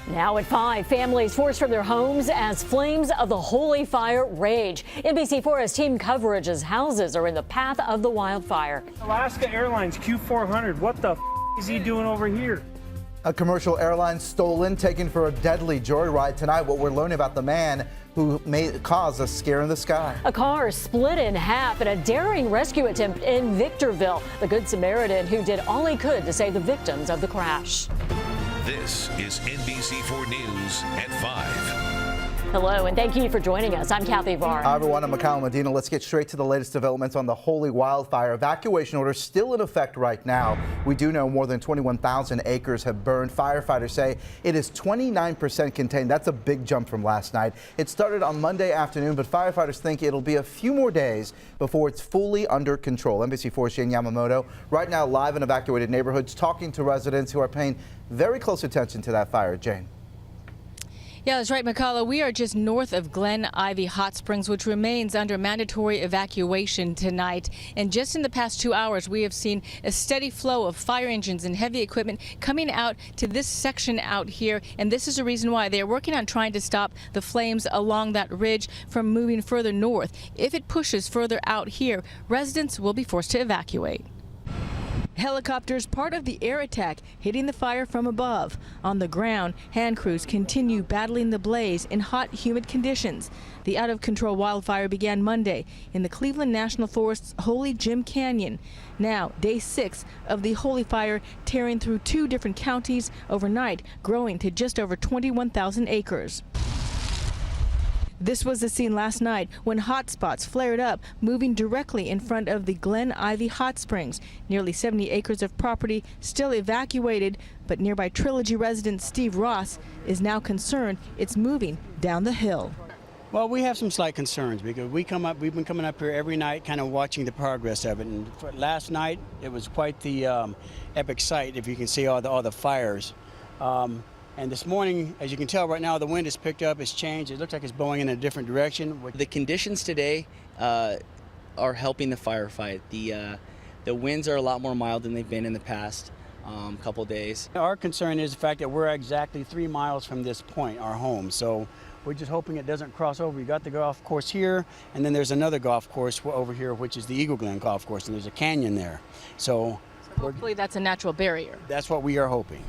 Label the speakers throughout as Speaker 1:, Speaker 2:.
Speaker 1: Now at 5, families forced from their homes as flames of the holy fire rage. NBC4 has team coverage as houses are in the path of the wildfire.
Speaker 2: Alaska Airlines Q400, what the is he doing over here?
Speaker 3: A commercial airline stolen, taken for a deadly joyride. Tonight, what we're learning about the man who may cause a scare in the sky.
Speaker 1: A car split in half in a daring rescue attempt in Victorville. The Good Samaritan who did all he could to save the victims of the crash.
Speaker 4: This is NBC4 News at 5.
Speaker 1: Hello, and thank you for joining us. I'm Kathy Varn.
Speaker 3: Hi, everyone. I'm Callins. Medina. Let's get straight to the latest developments on the holy wildfire. Evacuation orders still in effect right now. We do know more than 21,000 acres have burned. Firefighters say it is 29% contained. That's a big jump from last night. It started on Monday afternoon, but firefighters think it'll be a few more days before it's fully under control. NBC4's Jane Yamamoto right now live in evacuated neighborhoods, talking to residents who are paying very close attention to that fire. Jane.
Speaker 5: Yeah, that's right, McCullough. We are just north of Glen Ivy Hot Springs, which remains under mandatory evacuation tonight. And just in the past 2 hours, we have seen a steady flow of fire engines and heavy equipment coming out to this section out here. And this is the reason why they are working on trying to stop the flames along that ridge from moving further north. If it pushes further out here, residents will be forced to evacuate. Helicopters part of the air attack hitting the fire from above. On the ground, hand crews continue battling the blaze in hot, humid conditions. The out-of-control wildfire began Monday in the Cleveland National Forest's Holy Jim Canyon. Now, day 6 of the holy fire tearing through 2 different counties overnight, growing to just over 21,000 acres. This was the scene last night when hot spots flared up, moving directly in front of the Glen Ivy Hot Springs. Nearly 70 acres of property still evacuated, but nearby Trilogy resident Steve Ross is now concerned it's moving down the hill.
Speaker 6: Well, we have some slight concerns because we've been coming up here every night kind of watching the progress of it. And for last night, it was quite the epic sight, if you can see all the fires. And this morning, as you can tell right now, the wind has picked up, it's changed. It looks like it's blowing in a different direction.
Speaker 7: The conditions today are helping the firefight. The winds are a lot more mild than they've been in the past couple days.
Speaker 6: Our concern is the fact that we're exactly 3 miles from this point, our home. So we're just hoping it doesn't cross over. You got the golf course here, and then there's another golf course over here, which is the Eagle Glen Golf Course, and there's a canyon there. So
Speaker 5: hopefully that's a natural barrier.
Speaker 6: That's what we are hoping.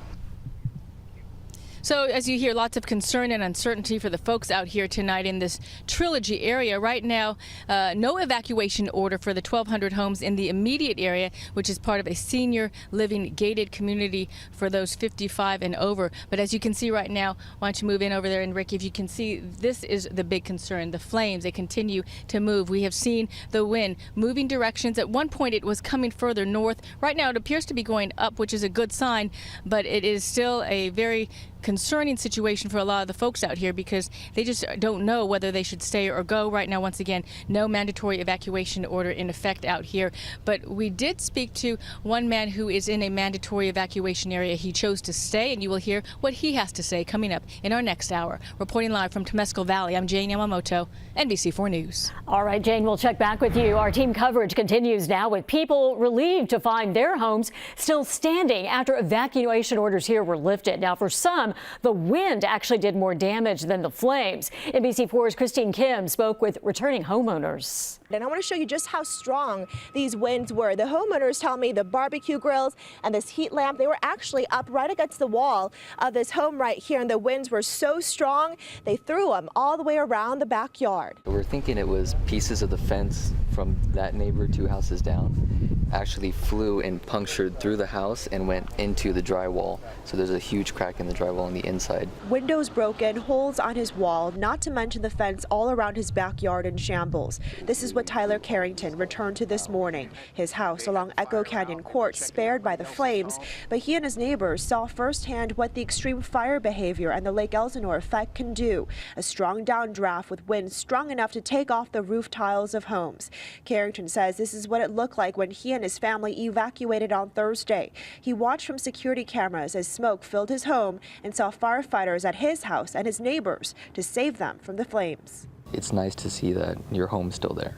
Speaker 5: So as you hear, lots of concern and uncertainty for the folks out here tonight in this Trilogy area. Right now, no evacuation order for the 1,200 homes in the immediate area, which is part of a senior living gated community for those 55 and over. But as you can see right now, why don't you move in over there, and Rick, if you can see, this is the big concern. The flames, they continue to move. We have seen the wind moving directions. At one point, it was coming further north. Right now, it appears to be going up, which is a good sign, but it is still a very concerning situation for a lot of the folks out here because they just don't know whether they should stay or go. Right now, once again, no mandatory evacuation order in effect out here. But we did speak to one man who is in a mandatory evacuation area. He chose to stay, and you will hear what he has to say coming up in our next hour. Reporting live from Temescal Valley, I'm Jane Yamamoto, NBC4 News.
Speaker 1: All right, Jane, we'll check back with you. Our team coverage continues now with people relieved to find their homes still standing after evacuation orders here were lifted. Now, for some, the wind actually did more damage than the flames. NBC4's Christine Kim spoke with returning homeowners.
Speaker 8: And I want to show you just how strong these winds were. The homeowners tell me the barbecue grills and this heat lamp, they were actually up right against the wall of this home right here, and the winds were so strong, they threw them all the way around the backyard.
Speaker 9: We're thinking it was pieces of the fence from that neighbor 2 houses down actually flew and punctured through the house and went into the drywall. So there's a huge crack in the drywall on the inside.
Speaker 8: Windows broken, holes on his wall, not to mention the fence all around his backyard in shambles. This is what Tyler Carrington returned to this morning. His house along Echo Canyon Court spared by the flames, but he and his neighbors saw firsthand what the extreme fire behavior and the Lake Elsinore effect can do. A strong downdraft with winds strong enough to take off the roof tiles of homes. Carrington says this is what it looked like when he and his family evacuated on Thursday. He watched from security cameras as smoke filled his home and saw firefighters at his house and his neighbors to save them from the flames.
Speaker 9: It's nice to see that your home's still there.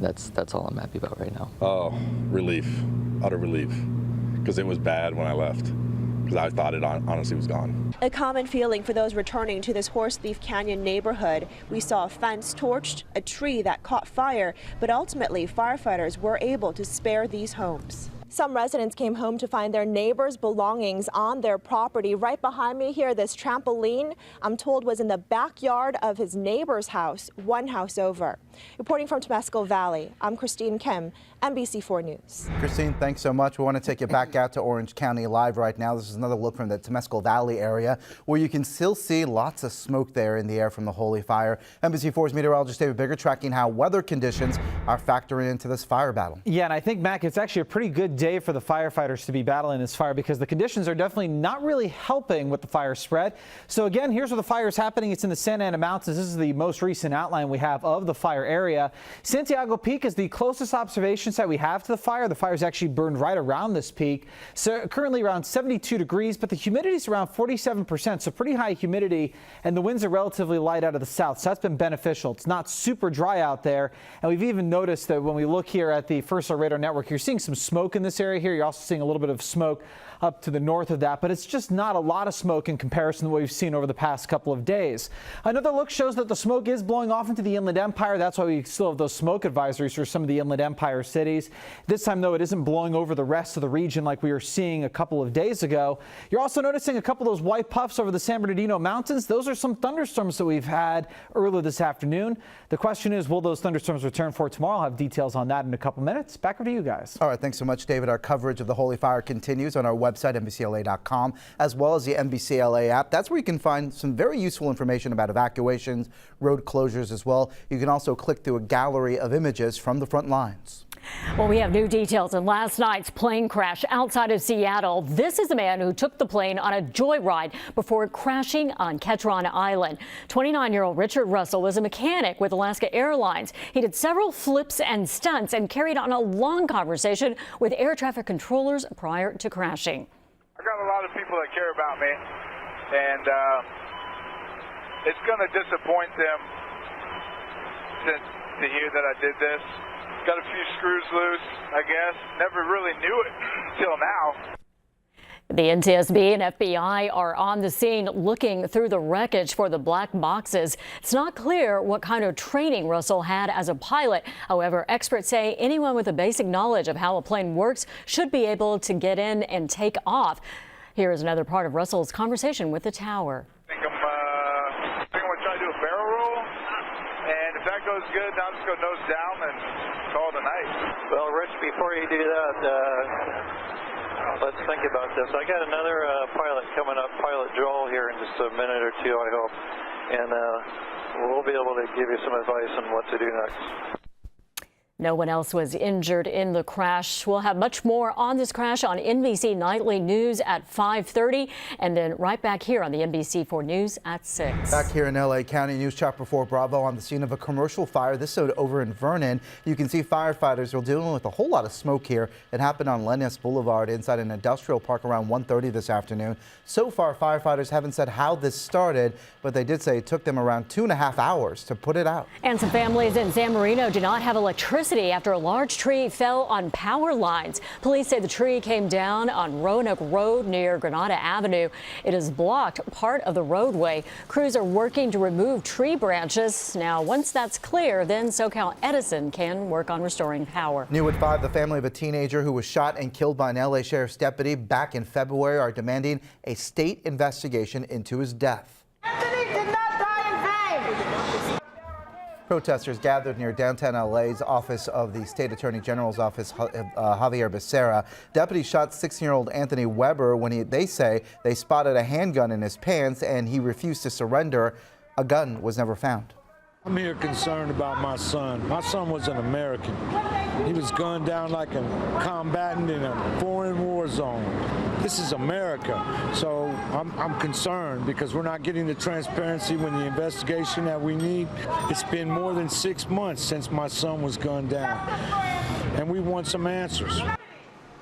Speaker 9: That's all I'm happy about right now.
Speaker 10: Oh, relief, utter relief, because it was bad when I left. because I thought it honestly was gone.
Speaker 8: A common feeling for those returning to this Horseleaf Canyon neighborhood. We saw a fence torched, a tree that caught fire, but ultimately firefighters were able to spare these homes. Some residents came home to find their neighbors' belongings on their property. Right behind me here, this trampoline, I'm told, was in the backyard of his neighbor's house, one house over. Reporting from Temescal Valley, I'm Christine Kim, NBC4 News.
Speaker 3: Christine, thanks so much. We want to take you back out to Orange County live right now. This is another look from the Temescal Valley area where you can still see lots of smoke there in the air from the holy fire. NBC4's meteorologist David Bigger tracking how weather conditions are factoring into this fire battle.
Speaker 11: Yeah, and I think, Mac, it's actually a pretty good day for the firefighters to be battling this fire because the conditions are definitely not really helping with the fire spread. So again, here's where the fire is happening. It's in the Santa Ana Mountains. This is the most recent outline we have of the fire area. Santiago Peak is the closest observation site we have to the fire. The fire's actually burned right around this peak. So currently around 72 degrees, but the humidity is around 47%, so pretty high humidity, and the winds are relatively light out of the south, so that's been beneficial. It's not super dry out there, and we've even noticed that when we look here at the First Alert Radar Network, you're seeing some smoke in this area here. You're also seeing a little bit of smoke up to the north of that, but it's just not a lot of smoke in comparison to what we've seen over the past couple of days. Another look shows that the smoke is blowing off into the Inland Empire. That's why we still have those smoke advisories for some of the Inland Empire cities. This time, though, it isn't blowing over the rest of the region like we were seeing a couple of days ago. You're also noticing a couple of those white puffs over the San Bernardino Mountains. Those are some thunderstorms that we've had earlier this afternoon. The question is, will those thunderstorms return for tomorrow? I'll have details on that in a couple minutes. Back over to you guys.
Speaker 3: All right, thanks so much, David. Our coverage of the holy fire continues on our website, NBCLA.com, as well as the NBCLA app. That's where you can find some very useful information about evacuations, road closures as well. You can also click through a gallery of images from the front lines.
Speaker 1: Well, we have new details in last night's plane crash outside of Seattle. This is a man who took the plane on a joyride before crashing on Ketron Island. 29-year-old Richard Russell was a mechanic with Alaska Airlines. He did several flips and stunts and carried on a long conversation with air traffic controllers prior to crashing.
Speaker 12: I got a lot of people that care about me, and it's going to disappoint them to hear that I did this. Got a few screws loose, I guess. Never really knew it until now.
Speaker 1: The NTSB and FBI are on the scene looking through the wreckage for the black boxes. It's not clear what kind of training Russell had as a pilot. However, experts say anyone with a basic knowledge of how a plane works should be able to get in and take off. Here is another part of Russell's conversation with the tower.
Speaker 12: I think I'm going to try to do a barrel roll, and if that goes good, I'll just go nose down and call it a night.
Speaker 13: Well, Rich, before you do that, let's think about this. I got another pilot coming up, Pilot Joel, here in just a minute or two, I hope, and we'll be able to give you some advice on what to do next.
Speaker 1: No one else was injured in the crash. We'll have much more on this crash on NBC Nightly News at 5:30, and then right back here on the NBC4 News at 6.
Speaker 3: Back here in LA County, News Chopper 4 Bravo on the scene of a commercial fire. This is over in Vernon. You can see firefighters are dealing with a whole lot of smoke here. It happened on Lennis Boulevard inside an industrial park around 1:30 this afternoon. So far, firefighters haven't said how this started, but they did say it took them around 2.5 hours to put it out.
Speaker 1: And some families in San Marino do not have electricity after a large tree fell on power lines. Police say the tree came down on Roanoke Road near Granada Avenue. It has blocked part of the roadway. Crews are working to remove tree branches. Now, once that's clear, then SoCal Edison can work on restoring power.
Speaker 3: New at 5, the family of a teenager who was shot and killed by an LA Sheriff's deputy back in February are demanding a state investigation into his death.
Speaker 14: Anthony did not die in vain.
Speaker 3: Protesters gathered near downtown LA's office of the State Attorney General's office, Javier Becerra. Deputies shot 16-year-old Anthony Weber when they say they spotted a handgun in his pants and he refused to surrender. A gun was never found.
Speaker 15: I'm here concerned about my son. My son was an American. He was gunned down like a combatant in a foreign war zone. This is America. So I'm concerned because we're not getting the transparency when the investigation that we need. It's been more than 6 months since my son was gunned down. And we want some answers.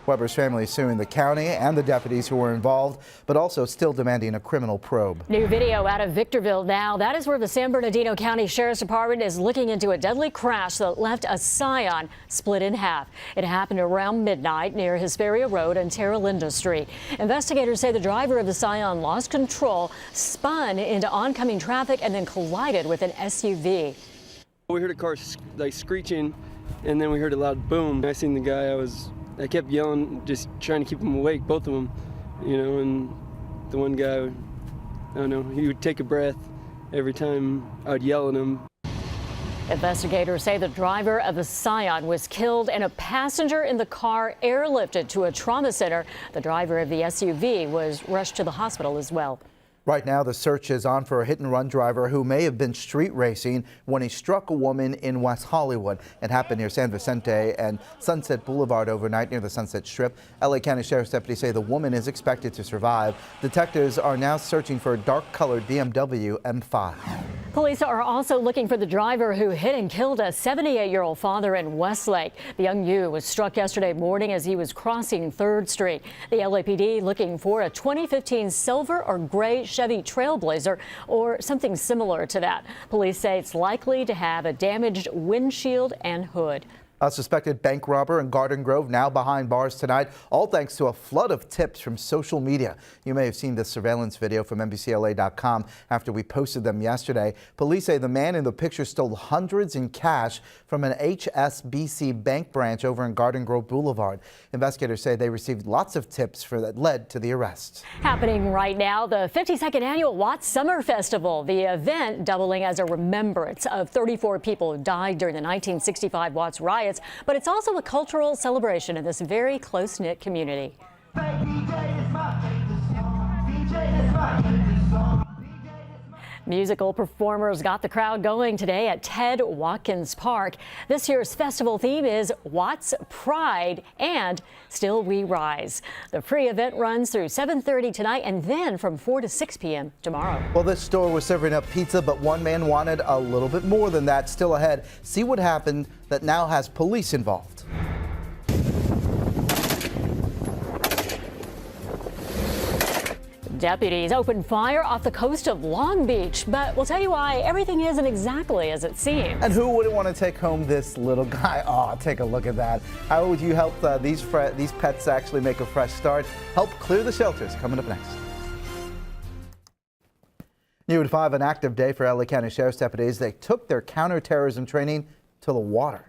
Speaker 3: Weber's family is suing the county and the deputies who were involved, but also still demanding a criminal probe.
Speaker 1: New video out of Victorville now. That is where the San Bernardino County Sheriff's Department is looking into a deadly crash that left a Scion split in half. It happened around midnight near Hesperia Road and Terra Linda Street. Investigators say the driver of the Scion lost control, spun into oncoming traffic, and then collided with an SUV.
Speaker 16: We heard a car like screeching, and then we heard a loud boom. I seen the guy. I kept yelling, just trying to keep them awake, both of them, and the one guy, I don't know, he would take a breath every time I would yell at him.
Speaker 1: Investigators say the driver of the Scion was killed and a passenger in the car airlifted to a trauma center. The driver of the SUV was rushed to the hospital as well.
Speaker 3: Right now, the search is on for a hit-and-run driver who may have been street racing when he struck a woman in West Hollywood. It happened near San Vicente and Sunset Boulevard overnight near the Sunset Strip. LA County Sheriff's deputies say the woman is expected to survive. Detectives are now searching for a dark-colored BMW M5.
Speaker 1: Police are also looking for the driver who hit and killed a 78-year-old father in Westlake. The young youth was struck yesterday morning as he was crossing 3rd Street. The LAPD looking for a 2015 silver or gray Chevy Trailblazer or something similar to that. Police say it's likely to have a damaged windshield and hood.
Speaker 3: A suspected bank robber in Garden Grove now behind bars tonight, all thanks to a flood of tips from social media. You may have seen this surveillance video from NBCLA.com after we posted them yesterday. Police say the man in the picture stole hundreds in cash from an HSBC bank branch over in Garden Grove Boulevard. Investigators say they received lots of tips that led to the arrest.
Speaker 1: Happening right now, the 52nd annual Watts Summer Festival. The event doubling as a remembrance of 34 people who died during the 1965 Watts riots. But it's also a cultural celebration in this very close-knit community. Musical performers got the crowd going today at Ted Watkins Park. This year's festival theme is Watts Pride and Still We Rise. The free event runs through 7:30 tonight and then from 4 to 6 p.m. tomorrow.
Speaker 3: Well, this store was serving up pizza, but one man wanted a little bit more than that. Still ahead, see what happened that now has police involved.
Speaker 1: Deputies opened fire off the coast of Long Beach, but we'll tell you why everything isn't exactly as it seems.
Speaker 3: And who wouldn't want to take home this little guy? Oh, take a look at that. How would you help these pets actually make a fresh start? Help clear the shelters. Coming up next. New at 5, an active day for LA County Sheriff's deputies. They took their counterterrorism training to the water.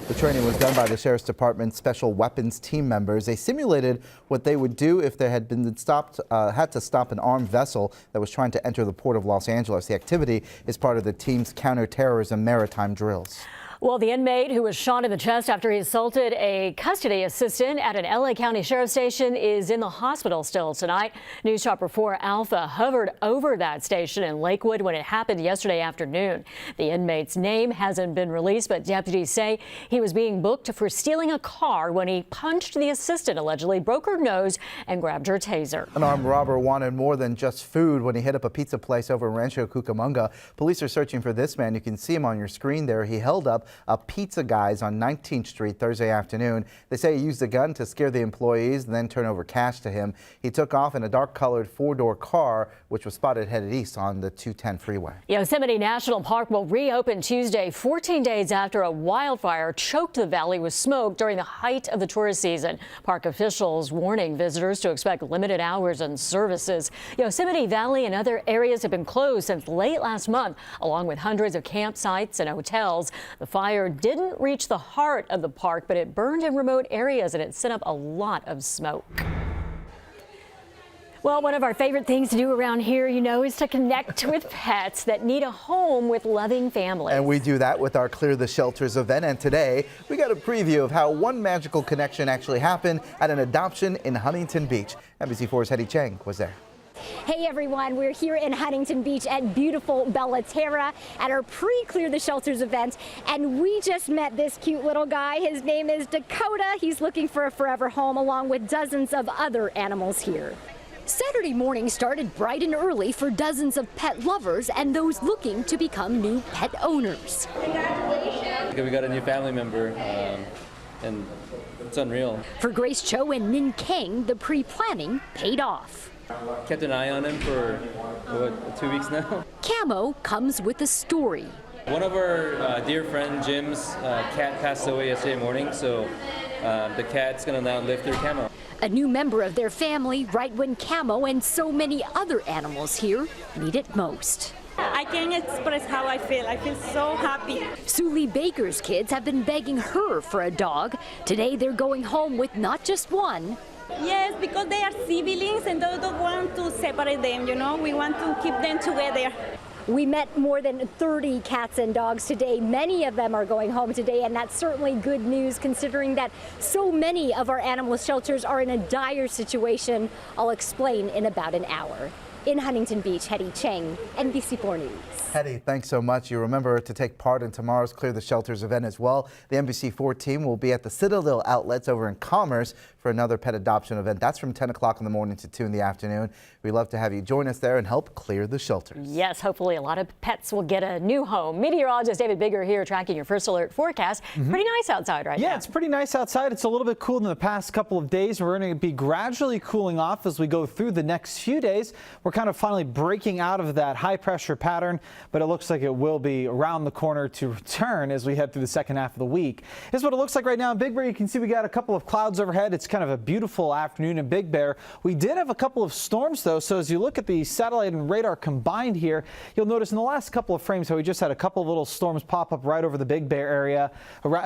Speaker 3: The training was done by the Sheriff's Department's Special Weapons team members. They simulated what they would do if they had been had to stop an armed vessel that was trying to enter the port of Los Angeles. The activity is part of the team's counterterrorism maritime drills.
Speaker 1: Well, the inmate who was shot in the chest after he assaulted a custody assistant at an LA County Sheriff's Station is in the hospital still tonight. News Chopper 4 Alpha hovered over that station in Lakewood when it happened yesterday afternoon. The inmate's name hasn't been released, but deputies say he was being booked for stealing a car when he punched the assistant, allegedly broke her nose and grabbed her taser.
Speaker 3: An armed robber wanted more than just food when he hit up a pizza place over in Rancho Cucamonga. Police are searching for this man. You can see him on your screen there. He held up a pizza guys on 19th Street Thursday afternoon. They say he used a gun to scare the employees and then turn over cash to him. He took off in a dark-colored 4-door car, which was spotted headed east on the 210 freeway.
Speaker 1: Yosemite National Park will reopen Tuesday, 14 days after a wildfire choked the valley with smoke during the height of the tourist season. Park officials warning visitors to expect limited hours and services. Yosemite Valley and other areas have been closed since late last month, along with hundreds of campsites and hotels. The fire didn't reach the heart of the park, but it burned in remote areas and it sent up a lot of smoke. Well, one of our favorite things to do around here, is to connect with pets that need a home with loving families.
Speaker 3: And we do that with our Clear the Shelters event. And today, we got a preview of how one magical connection actually happened at an adoption in Huntington Beach. NBC4's Hetty Chang was there.
Speaker 17: Hey everyone, we're here in Huntington Beach at beautiful Bella Terra at our pre-Clear the Shelters event, and we just met this cute little guy. His name is Dakota. He's looking for a forever home along with dozens of other animals here. Saturday morning started bright and early for dozens of pet lovers and those looking to become new pet owners.
Speaker 14: Congratulations.
Speaker 18: We got a new family member, and it's unreal.
Speaker 17: For Grace Cho and Nin Kang, the pre-planning paid off.
Speaker 18: Kept an eye on him for, what, 2 weeks now?
Speaker 17: Camo comes with a story.
Speaker 18: One of our dear friend Jim's cat passed away yesterday morning, so the cat's gonna now live through Camo.
Speaker 17: A new member of their family right when Camo and so many other animals here need it most.
Speaker 19: I can't express how I feel. I feel so happy.
Speaker 17: Sulie Baker's kids have been begging her for a dog. Today they're going home with not just one.
Speaker 19: Yes, because they are siblings and they don't want to separate them, you know. We want to keep them together.
Speaker 17: We met more than 30 cats and dogs today. Many of them are going home today, and that's certainly good news considering that so many of our animal shelters are in a dire situation. I'll explain in about an hour. In Huntington Beach, Hetty Cheng, NBC4 News.
Speaker 3: Hetty, thanks so much. You remember to take part in tomorrow's Clear the Shelters event as well. The NBC4 team will be at the Citadel Outlets over in Commerce for another pet adoption event. That's from 10 o'clock in the morning to 2 in the afternoon. We'd love to have you join us there and help clear the shelters.
Speaker 1: Yes, hopefully a lot of pets will get a new home. Meteorologist David Bigger here tracking your first alert forecast. Pretty nice outside right now.
Speaker 11: Yeah, it's pretty nice outside. It's a little bit cool in the past couple of days. We're going to be gradually cooling off as we go through the next few days. We're kind of finally breaking out of that high pressure pattern, but it looks like it will be around the corner to return as we head through the second half of the week. Here's what it looks like right now in Big Bear. You can see we got a couple of clouds overhead. It's kind of a beautiful afternoon in Big Bear. We did have a couple of storms though, so as you look at the satellite and radar combined here, you'll notice in the last couple of frames how we just had a couple of little storms pop up right over the Big Bear area,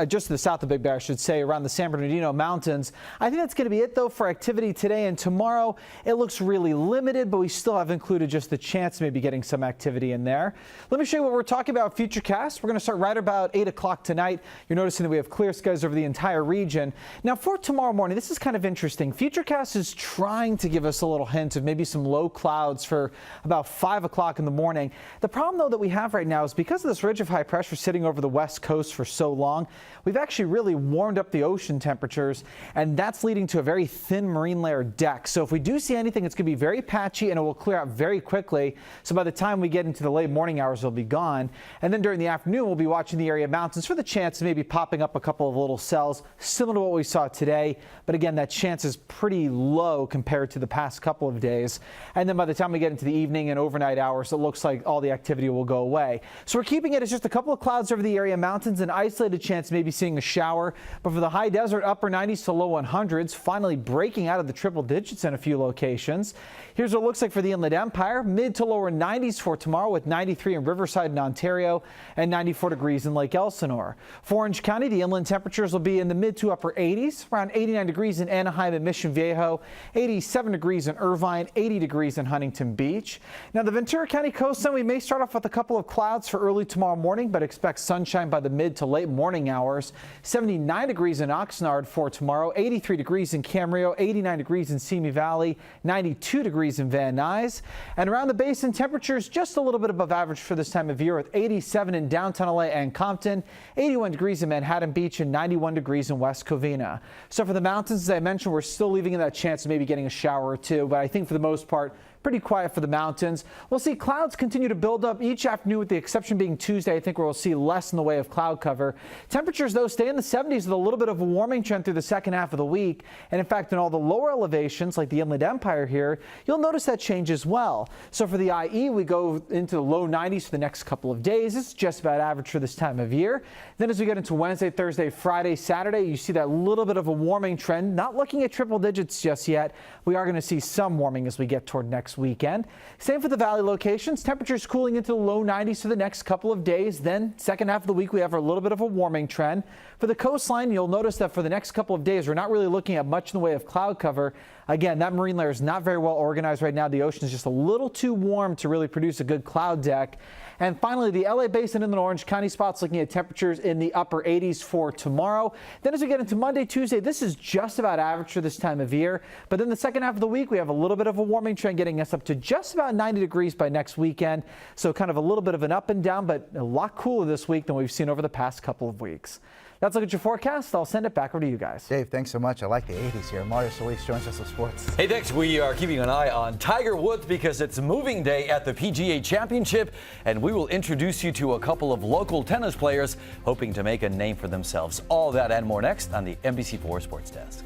Speaker 11: just to the south of Big Bear, I should say, around the San Bernardino Mountains. I think that's going to be it though for activity today and tomorrow. It looks really limited, but we still have included just the chance of maybe getting some activity in there. Let me show you what we're talking about Futurecast. We're going to start right about 8 o'clock tonight. You're noticing that we have clear skies over the entire region. Now for tomorrow morning, this is kind of interesting. Futurecast is trying to give us a little hint of maybe some low clouds for about 5 o'clock in the morning. The problem though that we have right now is because of this ridge of high pressure sitting over the west coast for so long, we've actually really warmed up the ocean temperatures, and that's leading to a very thin marine layer deck. So if we do see anything, it's going to be very patchy and it will clear out very quickly. So by the time we get into the late morning hours, it'll be gone. And then during the afternoon, we'll be watching the area mountains for the chance of maybe popping up a couple of little cells similar to what we saw today. But again, that chance is pretty low compared to the past couple of days. And then by the time we get into the evening and overnight hours, it looks like all the activity will go away. So we're keeping it as just a couple of clouds over the area mountains, an isolated chance maybe seeing a shower. But for the high desert, upper 90s to low 100s, finally breaking out of the triple digits in a few locations. Here's what it looks like for the Inland Empire. Mid to lower 90s for tomorrow with 93 in Riverside and Ontario and 94 degrees in Lake Elsinore. For Orange County, the inland temperatures will be in the mid to upper 80s, around 89 degrees in Anaheim and Mission Viejo, 87 degrees in Irvine, 80 degrees in Huntington Beach. Now the Ventura County coastline, we may start off with a couple of clouds for early tomorrow morning, but expect sunshine by the mid to late morning hours. 79 degrees in Oxnard for tomorrow, 83 degrees in Camarillo, 89 degrees in Simi Valley, 92 degrees in Van Nuys. And around the basin, temperatures just a little bit above average for this time of year with 87 in downtown LA and Compton, 81 degrees in Manhattan Beach, and 91 degrees in West Covina. So for the mountains, as I mentioned, we're still leaving in that chance of maybe getting a shower or two, but I think for the most part, pretty quiet for the mountains. We'll see clouds continue to build up each afternoon, with the exception being Tuesday, I think, where we'll see less in the way of cloud cover. Temperatures, though, stay in the 70s with a little bit of a warming trend through the second half of the week. And in fact, in all the lower elevations, like the Inland Empire here, you'll notice that change as well. So for the IE, we go into the low 90s for the next couple of days. It's just about average for this time of year. Then as we get into Wednesday, Thursday, Friday, Saturday, you see that little bit of a warming trend. Not looking at triple digits just yet. We are going to see some warming as we get toward next weekend. Same for the valley locations. Temperatures cooling into the low 90s for the next couple of days. Then second half of the week, we have a little bit of a warming trend. For the coastline, you'll notice that for the next couple of days, we're not really looking at much in the way of cloud cover. Again, that marine layer is not very well organized right now. The ocean is just a little too warm to really produce a good cloud deck. And finally, the LA Basin and the Orange County spots looking at temperatures in the upper 80s for tomorrow. Then as we get into Monday, Tuesday, this is just about average for this time of year. But then the second half of the week, we have a little bit of a warming trend getting us up to just about 90 degrees by next weekend. So kind of a little bit of an up and down, but a lot cooler this week than we've seen over the past couple of weeks. That's a look at your forecast. I'll send it back over to you guys.
Speaker 3: Dave, thanks so much. I like the 80s here. Mario Solis joins us with sports.
Speaker 20: Hey, thanks. We are keeping an eye on Tiger Woods because it's moving day at the PGA Championship, and we will introduce you to a couple of local tennis players hoping to make a name for themselves. All that and more next on the NBC4 Sports Desk.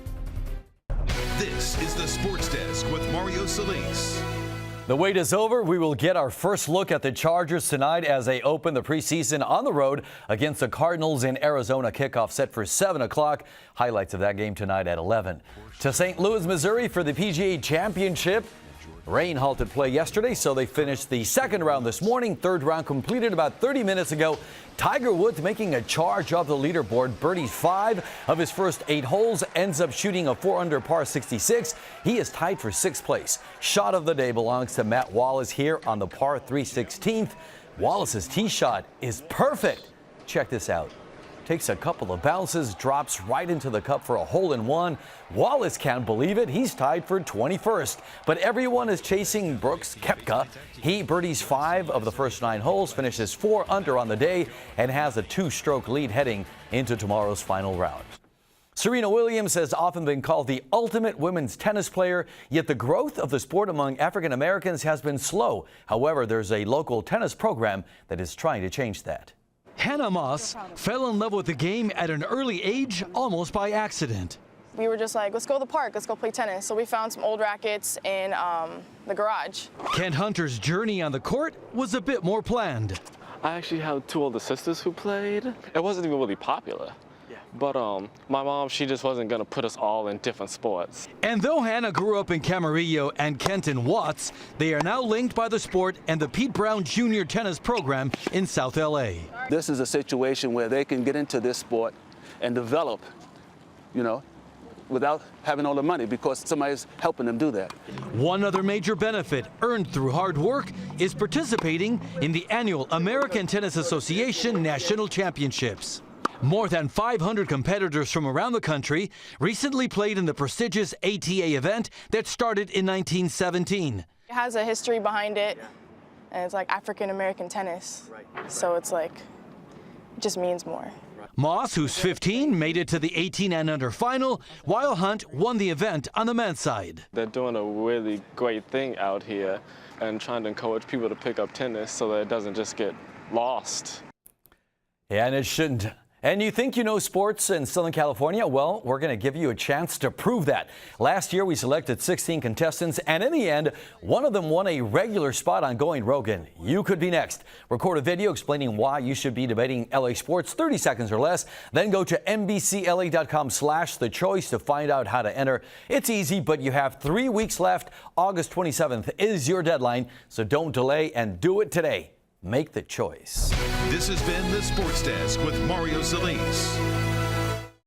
Speaker 4: This is the Sports Desk with Mario Solis.
Speaker 20: The wait is over. We will get our first look at the Chargers tonight as they open the preseason on the road against the Cardinals in Arizona. Kickoff set for 7 o'clock. Highlights of that game tonight at 11. To St. Louis, Missouri for the PGA Championship. Rain halted play yesterday, so they finished the second round this morning. Third round completed about 30 minutes ago. Tiger Woods making a charge up the leaderboard. Birdies 5 of his first 8 holes. Ends up shooting a 4-under par 66. He is tied for 6th place. Shot of the day belongs to Matt Wallace here on the par 3/16. Wallace's tee shot is perfect. Check this out. Takes a couple of bounces, drops right into the cup for a hole-in-one. Wallace can't believe it. He's tied for 21st. But everyone is chasing Brooks Koepka. He birdies 5 of the first 9 holes, finishes 4 under on the day, and has a 2-stroke lead heading into tomorrow's final round. Serena Williams has often been called the ultimate women's tennis player, yet the growth of the sport among African Americans has been slow. However, there's a local tennis program that is trying to change that.
Speaker 21: Hannah Moss fell in love with the game at an early age, almost by accident.
Speaker 22: We were just like, let's go to the park, let's go play tennis. So we found some old rackets in the garage.
Speaker 21: Kent Hunter's journey on the court was a bit more planned.
Speaker 23: I actually had 2 older sisters who played. It wasn't even really popular. But my mom, she just wasn't going to put us all in different sports.
Speaker 21: And though Hannah grew up in Camarillo and Kent in Watts, they are now linked by the sport and the Pete Brown Jr. tennis program in South LA.
Speaker 24: This is a situation where they can get into this sport and develop, without having all the money because somebody's helping them do that.
Speaker 21: One other major benefit earned through hard work is participating in the annual American Tennis Association National Championships. More than 500 competitors from around the country recently played in the prestigious ATA event that started in 1917.
Speaker 22: It has a history behind it, and it's like African American tennis. So it's like, it just means more.
Speaker 21: Moss, who's 15, made it to the 18 and under final, while Hunt won the event on the men's side.
Speaker 23: They're doing a really great thing out here and trying to encourage people to pick up tennis so that it doesn't just get lost.
Speaker 20: Yeah, and it shouldn't. And you think you know sports in Southern California? Well, we're going to give you a chance to prove that. Last year, we selected 16 contestants, and in the end, one of them won a regular spot on Going Rogan. You could be next. Record a video explaining why you should be debating LA sports, 30 seconds or less. Then go to NBCLA.com/the choice to find out how to enter. It's easy, but you have 3 weeks left. August 27th is your deadline, so don't delay and do it today. Make the choice.
Speaker 4: This has been the Sports Desk with Mario Solis.